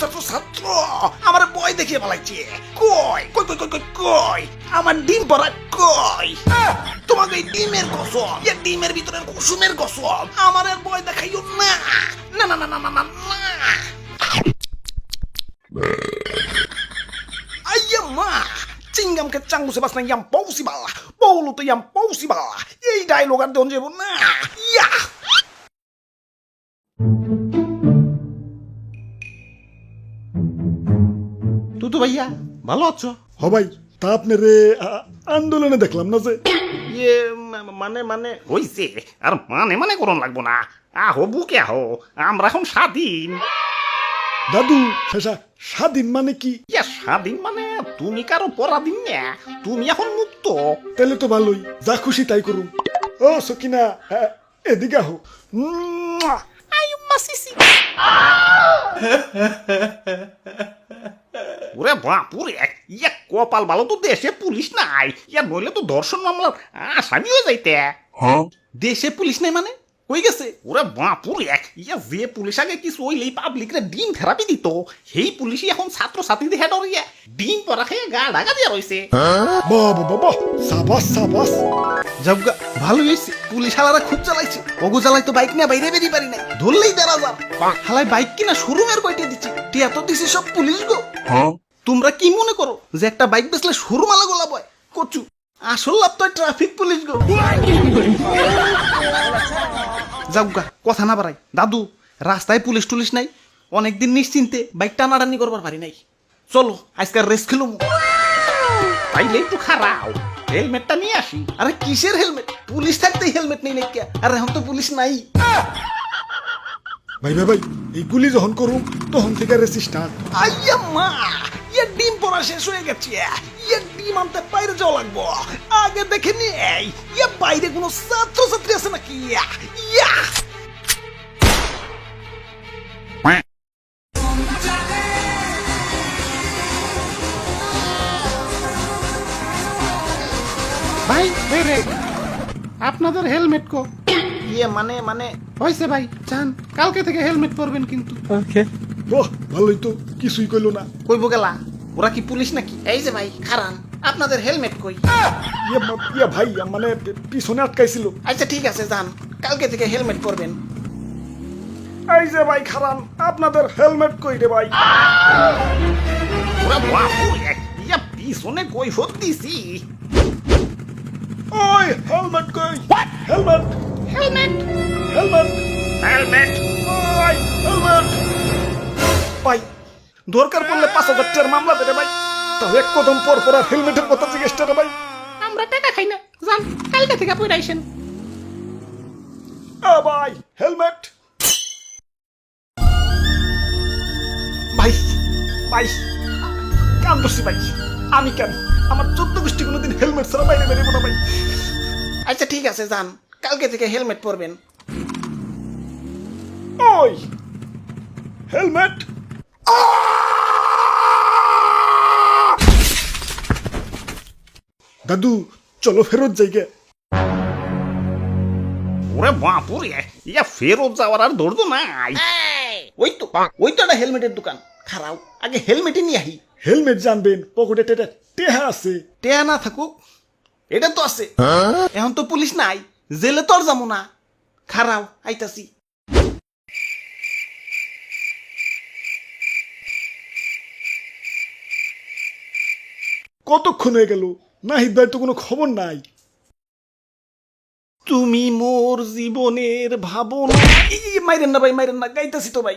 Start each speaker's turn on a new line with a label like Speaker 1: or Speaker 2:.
Speaker 1: ছাত্র ছাত্র আমার বই দেখিয়ে পালাইছে। কই কই কই কই কই আমার ডিম পড়া কই? তোমাকে এই ডিমের কসম, এই ডিমের ভিতরের কুসুমের কসম, আমার আর বই দেখাইও না। না না না না না না না। Ayam mah, cinggam ke canggu sebas na yang possible, polo to yang possible. এই ডায়লগ আর দন যাব না। ইয়া
Speaker 2: তুতু ভাইয়া ভালো আছো?
Speaker 3: হ ভাই, তা আপনারে আন্দোলনে দেখলাম না যে।
Speaker 1: ইয়ে মানে মানে হইছে আর মানে মানে করন লাগবো না। আহো বুকে আহো, আমরা এখন স্বাধীন।
Speaker 3: দাদু শেষা স্বাধীন মানে কি?
Speaker 1: ইয়া স্বাধীন মানে তুমি কারো পরাধীন না, তুমি এখন মুক্ত।
Speaker 3: তাহলে তো ভালোই, যা খুশি তাই করুন। ও সকিনা, এদিকে আহো।
Speaker 1: আয়ু মাসিসি। ওরে বাপুরে, ইয়া কপাল ভালো তো দেশে পুলিশ নাই, ইয়া নইলে তো ধর্ষণ মামলার আসামি হয়ে যাইতে।
Speaker 2: দেশে পুলিশ নাই মানে কই গেছে?
Speaker 1: ওরে বাপুরে, ইয়া যে পুলিশ আগে কিছু হইলেই পাবলিক রে ডিম থেরাপি দিত, সেই পুলিশই এখন ছাত্র ছাত্রীদের হেড ইয়া ডিম পরা খেয়ে গা ঢাকা দিয়া রইছে।
Speaker 3: বাবা বাবা, সাবাস সাবাস।
Speaker 2: যাবগা ভালো হয়েছে, পুলিশ হালারা খুব চালাইছে। ওগো চালাই তো বাইক নিয়ে বাইরে বেরিয়ে পারি নাই, ধরলেই দাঁড়া যান। হালাই বাইক কিনা শোরুমের কয়টা দিচ্ছি, টিয়া তো দিছি সব পুলিশ গো। তোমরা কি মনে করো যে একটা বাইক বেচলে শোরুম আলা গোলা বয়? কচু আসল লাভ তো ট্রাফিক পুলিশ গো। যাবগা কথা না বাড়াই, দাদু রাস্তায় পুলিশ টুলিশ নাই, অনেকদিন নিশ্চিন্তে বাইক টানাটানি করবার পারি নাই। চলো আজকাল রেস খেলুম।
Speaker 1: তাইলে একটু খারাপ, হেলমেটটা নিয়ে আসি।
Speaker 2: আরে কিসের হেলমেট? পুলিশ থাকতেই হেলমেট নেই নাকি? আর এখন তো পুলিশ নাই।
Speaker 3: ভাই ভাই ভাই, এইগুলি যখন করুম তখন থেকে রেসি স্টার্ট।
Speaker 1: আইয়া মা, ইয়া ডিম পড়া শেষ হয়ে গেছে, ইয়া ডিম আনতে বাইরে যাওয়া লাগবো। আগে দেখে নেই ইয়া বাইরে কোনো ছাত্র ছাত্রী আছে নাকি। ইয়া
Speaker 2: ভাই বেরে আপনাদের হেলমেট কো?
Speaker 1: ইয়ে মানে মানে
Speaker 2: হয়েছে ভাই, চান কালকে থেকে হেলমেট পরবেন কিন্তু।
Speaker 3: বাহ, ভালোই তো, কিছুই কইলো না।
Speaker 1: কইব গেলা, ওরা কি পুলিশ নাকি? এই যে ভাই খারান, আপনাদের হেলমেট কই?
Speaker 3: ইয়া ভাই, মানে পিছনে আটকাইছিল।
Speaker 1: আচ্ছা ঠিক আছে যান, কালকে থেকে হেলমেট পরবেন।
Speaker 3: এই যে ভাই খারান, আপনাদের হেলমেট কই রে ভাই?
Speaker 1: ওরা বাপুরে, ইয়া পিছনে কই হতিছি।
Speaker 3: ওই হেলমেট কই? হেলমেট
Speaker 1: হেলমেট
Speaker 3: হেলমেট
Speaker 1: হেলমেট
Speaker 3: ওই হেলমেট।
Speaker 1: ভাই দরকার পড়লে 5,000 টাকার মামলা দেবে ভাই।
Speaker 3: তাও এক কদম পর পর আর হেলমেটের কথা জিজ্ঞেস রে ভাই।
Speaker 1: আমরা টাকা খাই না, যান কালকে থেকে পড়ে আইসেন।
Speaker 3: ভাই হেলমেট।
Speaker 1: ভাই ভাই কান দোষী ভাই, আমি কেন? আমার 14 গোষ্ঠী কোনোদিন হেলমেট ছাড়া বাইরে বেরোবো না ভাই। আচ্ছা ঠিক আছে যান, কালকে থেকে হেলমেট পরবেন।
Speaker 3: ওই হেলমেট। দাদু চলো ফেরত যাইগে।
Speaker 1: ওরে বাপুরে, ইয়া ফেরত যাওয়ার আর ধৈর্য নাই। ওই তো একটা হেলমেটের দোকান, খারাও আগে হেলমেটই নিয়ে আহি।
Speaker 3: হেলমেট জানবেন, পকেটে টেহা আছে।
Speaker 2: টেয়া না থাকুক, এটা তো আছে। এখন তো পুলিশ নাই, জেলে তো আর যাবো না। খারাও আইতাছি।
Speaker 3: কতক্ষণ হয়ে গেল, নাহিদ ভাই তো কোনো খবর নাই।
Speaker 2: তুমি মোর জীবনের ভাবনা। মাইরেন না ভাই, মাইরেন না, গাইতাছি তো ভাই।